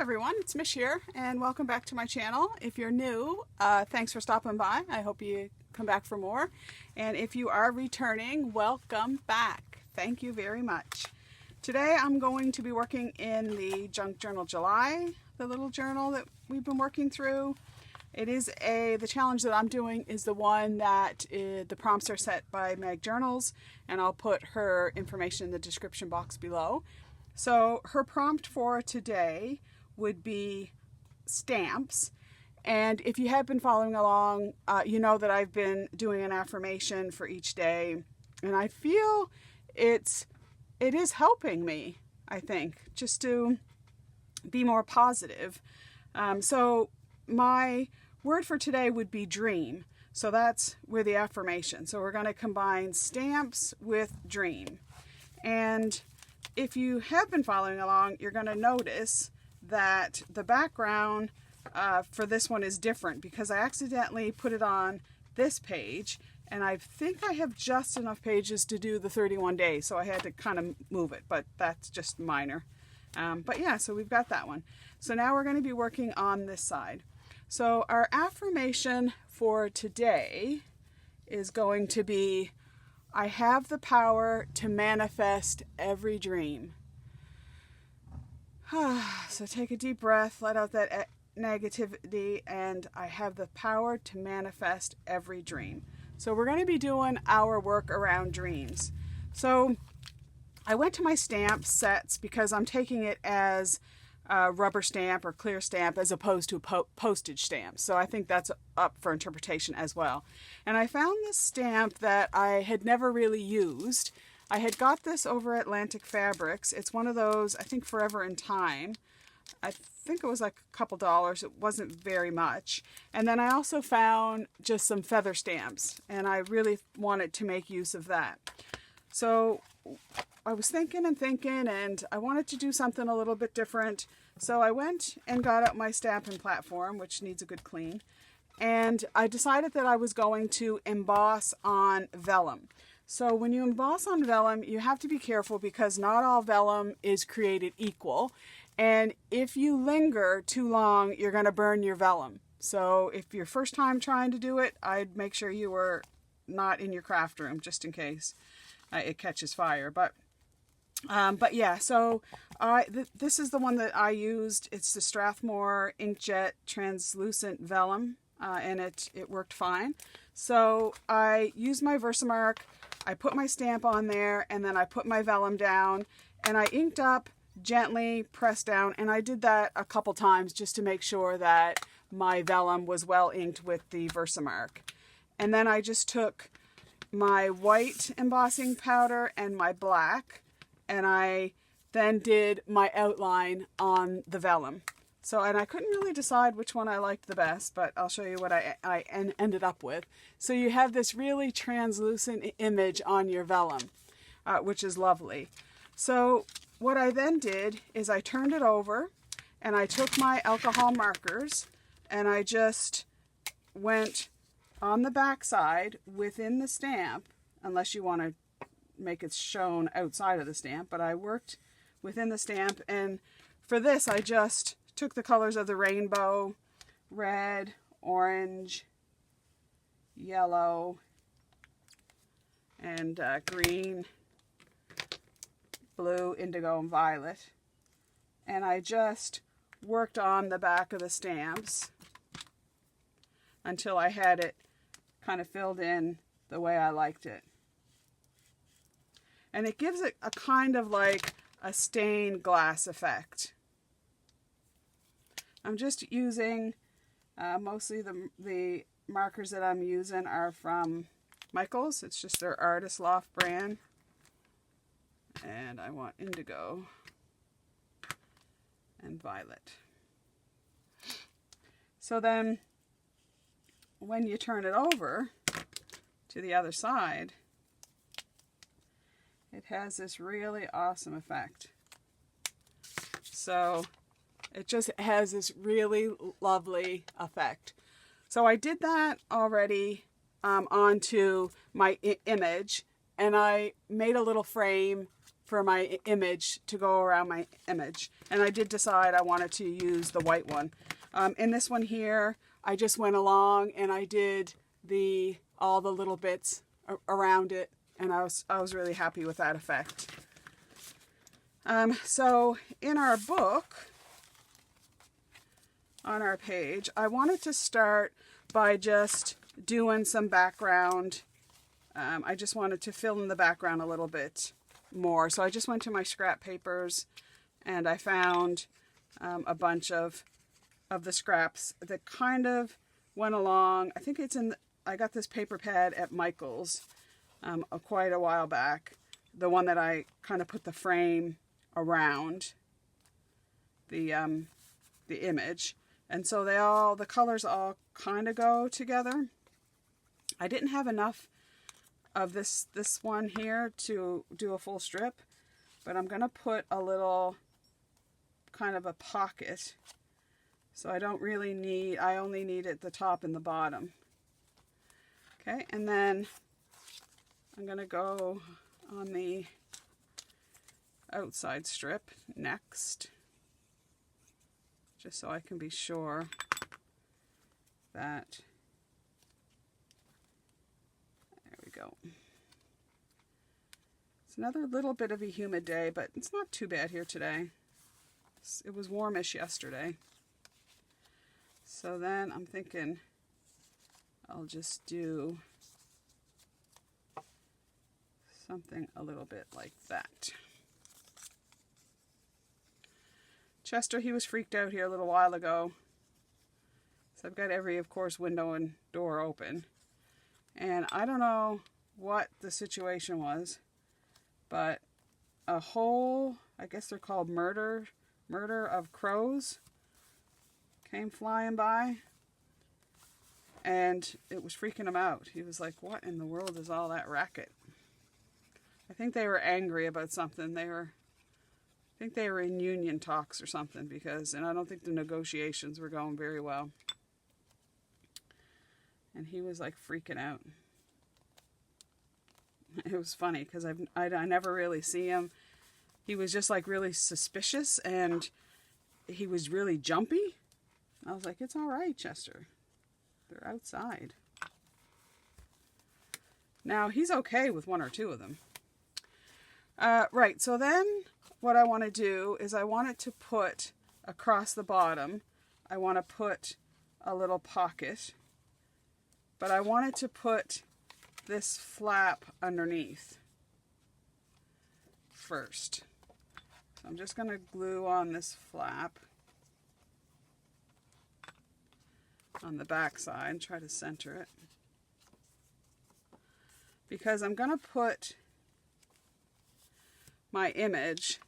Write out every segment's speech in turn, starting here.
everyone, it's Mich here and welcome back to my channel. If you're new, thanks for stopping by. I hope you come back for more. And if you are returning, welcome back. Thank you very much. Today I'm going to be working in the Junk Journal July, the little journal that we've been working through. It is the challenge that I'm doing is the one that the prompts are set by Meg Journals, and I'll put her information in the description box below. So her prompt for today would be stamps. And if you have been following along, you know that I've been doing an affirmation for each day. And I feel it is helping me, I think, just to be more positive. So my word for today would be dream. So that's where the affirmation. So we're going to combine stamps with dream. And if you have been following along, you're going to notice that the background for this one is different because I accidentally put it on this page, and I think I have just enough pages to do the 31 days, so I had to kind of move it, but that's just minor. But yeah, so we've got that one. So now we're going to be working on this side. So our affirmation for today is going to be, I have the power to manifest every dream. So take a deep breath, let out that negativity, and I have the power to manifest every dream. So we're going to be doing our work around dreams. So I went to my stamp sets because I'm taking it as a rubber stamp or clear stamp as opposed to a postage stamp. So I think that's up for interpretation as well. And I found this stamp that I had never really used. I had got this over at Atlantic Fabrics. It's one of those, I think, Forever in Time. I think it was like a couple dollars. It wasn't very much. And then I also found just some feather stamps, and I really wanted to make use of that. So I was thinking and I wanted to do something a little bit different. So I went and got out my stamping platform, which needs a good clean. And I decided that I was going to emboss on vellum. So when you emboss on vellum, you have to be careful because not all vellum is created equal. And if you linger too long, you're going to burn your vellum. So if your first time trying to do it, I'd make sure you were not in your craft room just in case it catches fire. But yeah, so this is the one that I used. It's the Strathmore Inkjet Translucent Vellum, and it worked fine. So I used my Versamark, I put my stamp on there, and then I put my vellum down, and I inked up, gently pressed down, and I did that a couple times just to make sure that my vellum was well inked with the Versamark. And then I just took my white embossing powder and my black, and I then did my outline on the vellum. So, and I couldn't really decide which one I liked the best, but I'll show you what I ended up with. So you have this really translucent image on your vellum, which is lovely. So what I then did is I turned it over, and I took my alcohol markers, and I just went on the back side within the stamp, unless you want to make it shown outside of the stamp, but I worked within the stamp. And for this, I just took the colors of the rainbow: red, orange, yellow, and green, blue, indigo, and violet. And I just worked on the back of the stamps until I had it kind of filled in the way I liked it. And it gives it a kind of like a stained glass effect. I'm just using, mostly the markers that I'm using are from Michaels. It's just their Artist Loft brand. And I want indigo and violet. So then when you turn it over to the other side, it has this really awesome effect. So it just has this really lovely effect. So I did that already onto my image, and I made a little frame for my image to go around my image. And I did decide I wanted to use the white one. In this one here, I just went along and I did all the little bits around it, and I was really happy with that effect. So in our book, on our page, I wanted to start by just doing some background. I just wanted to fill in the background a little bit more. So I just went to my scrap papers and I found a bunch of the scraps that kind of went along. I think it's I got this paper pad at Michael's quite a while back. The one that I kind of put the frame around the image. And so the colors all kind of go together. I didn't have enough of this one here to do a full strip, but I'm going to put a little kind of a pocket. So I don't really need, I only need it the top and the bottom. Okay, and then I'm going to go on the outside strip next, just so I can be sure that, there we go. It's another little bit of a humid day, but it's not too bad here today. It was warmish yesterday. So then I'm thinking I'll just do something a little bit like that. Chester, he was freaked out here a little while ago. So I've got every, of course, window and door open. And I don't know what the situation was, but a whole, I guess they're called murder of crows came flying by. And it was freaking him out. He was like, what in the world is all that racket? I think they were angry about something. I think they were in union talks or something, and I don't think the negotiations were going very well. And he was like freaking out. It was funny because I never really see him. He was just like really suspicious and he was really jumpy. I was like, it's all right, Chester. They're outside. Now he's okay with one or two of them. Right, so then what I want to do is I want it to put across the bottom, I want to put a little pocket, but I wanted to put this flap underneath first. So I'm just going to glue on this flap on the back side and try to center it, because I'm going to put my image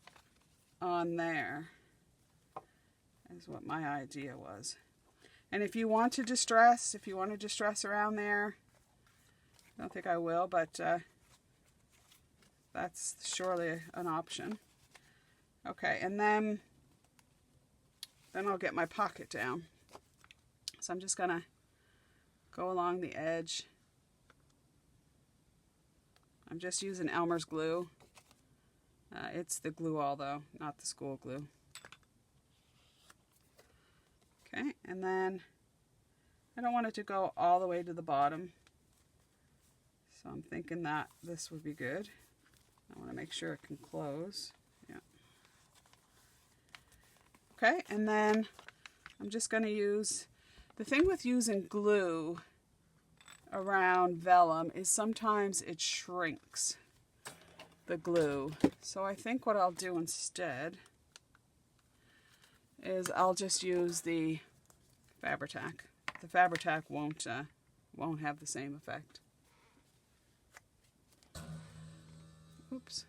on there, is what my idea was. And if you want to distress, around there, I don't think I will, but that's surely an option. Okay, and then I'll get my pocket down. So I'm just gonna go along the edge. I'm just using Elmer's glue. It's the glue all though, not the school glue. Okay, and then I don't want it to go all the way to the bottom. So I'm thinking that this would be good. I want to make sure it can close. Yeah. Okay, and then I'm just going to use, the thing with using glue around vellum is sometimes it shrinks the glue. So I think what I'll do instead is I'll just use the Fabri-Tac. The Fabri-Tac won't have the same effect. Oops.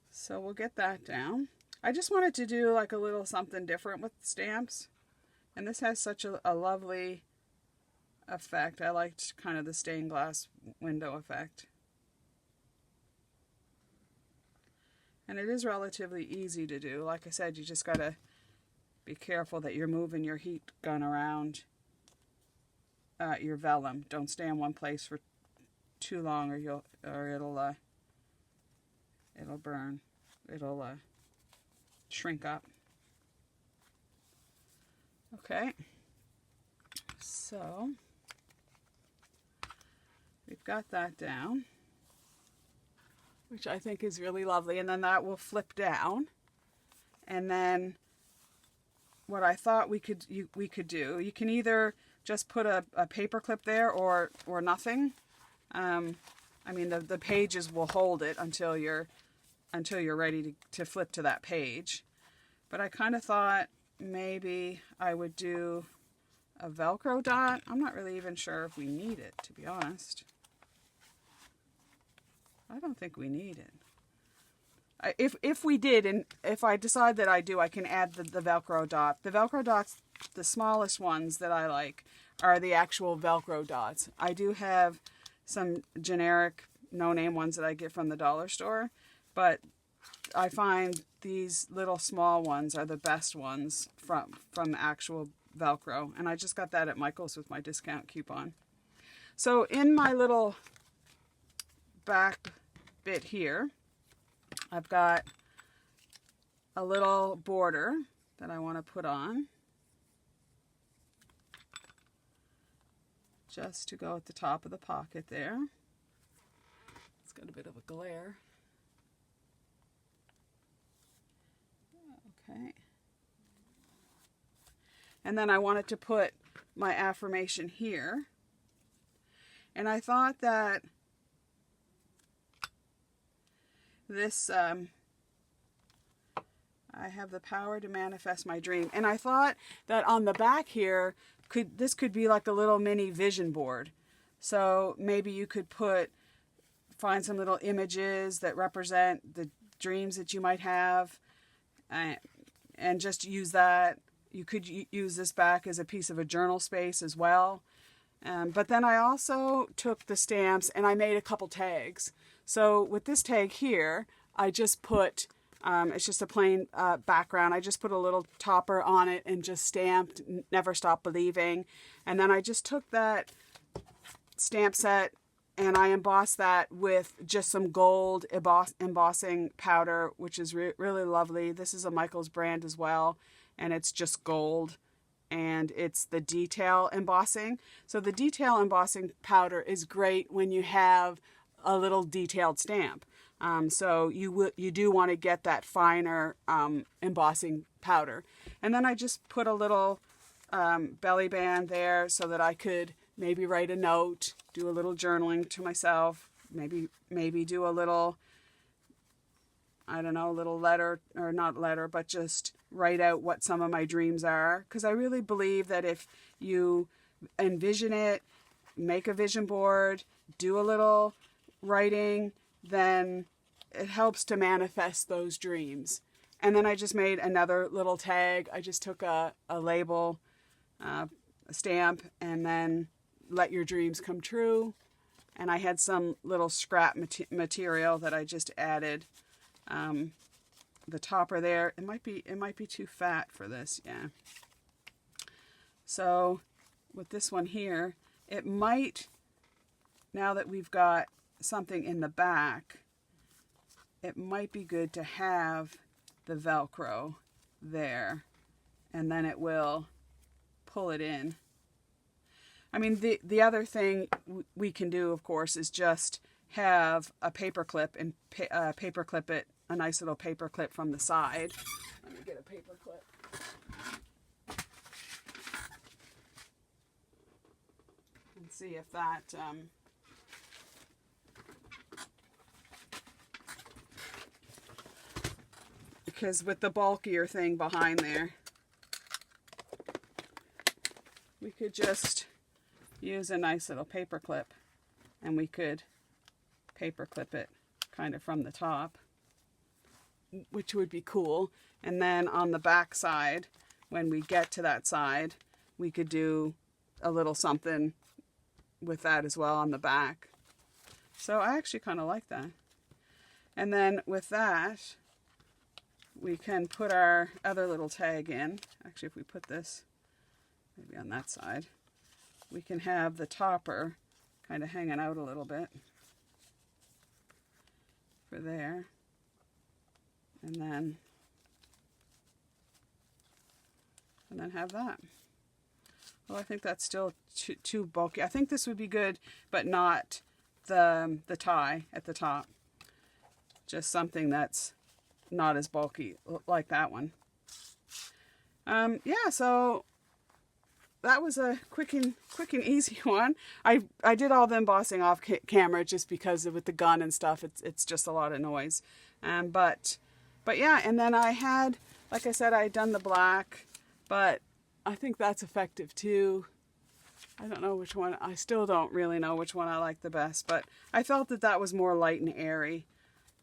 So we'll get that down. I just wanted to do like a little something different with stamps. And this has such a lovely effect. I liked kind of the stained glass window effect. And it is relatively easy to do. Like I said, you just got to be careful that you're moving your heat gun around your vellum. Don't stay in one place for too long, or it'll it'll burn. It'll shrink up. Okay, so we've got that down, which I think is really lovely, and then that will flip down. And then what I thought we could do, you can either just put a paper clip there or nothing. I mean, the pages will hold it until you're ready to flip to that page. But I kind of thought maybe I would do a Velcro dot. I'm not really even sure if we need it, to be honest. I don't think we need it. If we did, and if I decide that I do, I can add the Velcro dot. The Velcro dots, the smallest ones that I like, are the actual Velcro dots. I do have some generic no-name ones that I get from the dollar store, but I find these little small ones are the best ones from actual Velcro, and I just got that at Michael's with my discount coupon. So in my little back bit here, I've got a little border that I want to put on, just to go at the top of the pocket there. It's got a bit of a glare. Okay. And then I wanted to put my affirmation here. And I thought that this, I have the power to manifest my dream. And I thought that on the back here, this could be like a little mini vision board. So maybe you could find some little images that represent the dreams that you might have, and just use that. You could use this back as a piece of a journal space as well. But then I also took the stamps and I made a couple tags. So with this tag here, I just put, it's just a plain background. I just put a little topper on it and just stamped "Never Stop Believing." And then I just took that stamp set and I embossed that with just some gold embossing powder, which is really lovely. This is a Michael's brand as well, and it's just gold, and it's the detail embossing. So the detail embossing powder is great when you have a little detailed stamp. So you do want to get that finer embossing powder. And then I just put a little belly band there so that I could maybe write a note, do a little journaling to myself, maybe do a little, I don't know, a little letter, or not letter, but just write out what some of my dreams are. Because I really believe that if you envision it, make a vision board, do a little writing, then it helps to manifest those dreams. And then I just made another little tag. I just took a label, a stamp, and then "Let your dreams come true." And I had some little scrap material that I just added. The topper there, it might be too fat for this, yeah. So with this one here, it might, now that we've got something in the back, it might be good to have the Velcro there, and then it will pull it in. I mean, the other thing we can do, of course, is just have a paper clip and paper clip it, a nice little paper clip from the side. Let me get a paper clip. And see if that, because with the bulkier thing behind there, we could just use a nice little paper clip, and we could paper clip it kind of from the top, which would be cool. And then on the back side, when we get to that side, we could do a little something with that as well on the back. So I actually kind of like that. And then with that, we can put our other little tag in. Actually, if we put this maybe on that side, we can have the topper kind of hanging out a little bit for there. and then have that. Well, I think that's still too bulky. I think this would be good, but not the tie at the top. Just something that's not as bulky like that one. Yeah, so that was a quick and easy one. I did all the embossing off camera just because with the gun and stuff, it's just a lot of noise. But yeah, and then I had, like I said, I had done the black, but I think that's effective too. I don't know which one. I still don't really know which one I like the best, but I felt that was more light and airy.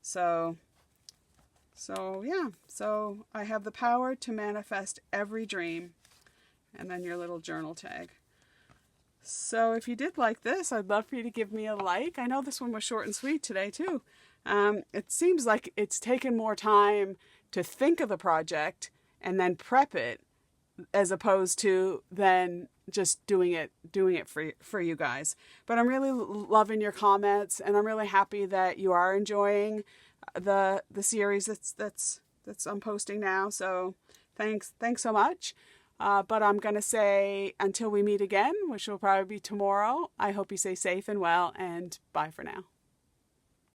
So yeah, so I have the power to manifest every dream. And then your little journal tag. So if you did like this, I'd love for you to give me a like. I know this one was short and sweet today too. It seems like it's taken more time to think of the project and then prep it, as opposed to then just doing it for you guys. But I'm really loving your comments, and I'm really happy that you are enjoying the series that's I'm posting now. So thanks so much. But I'm going to say until we meet again, which will probably be tomorrow, I hope you stay safe and well, and bye for now.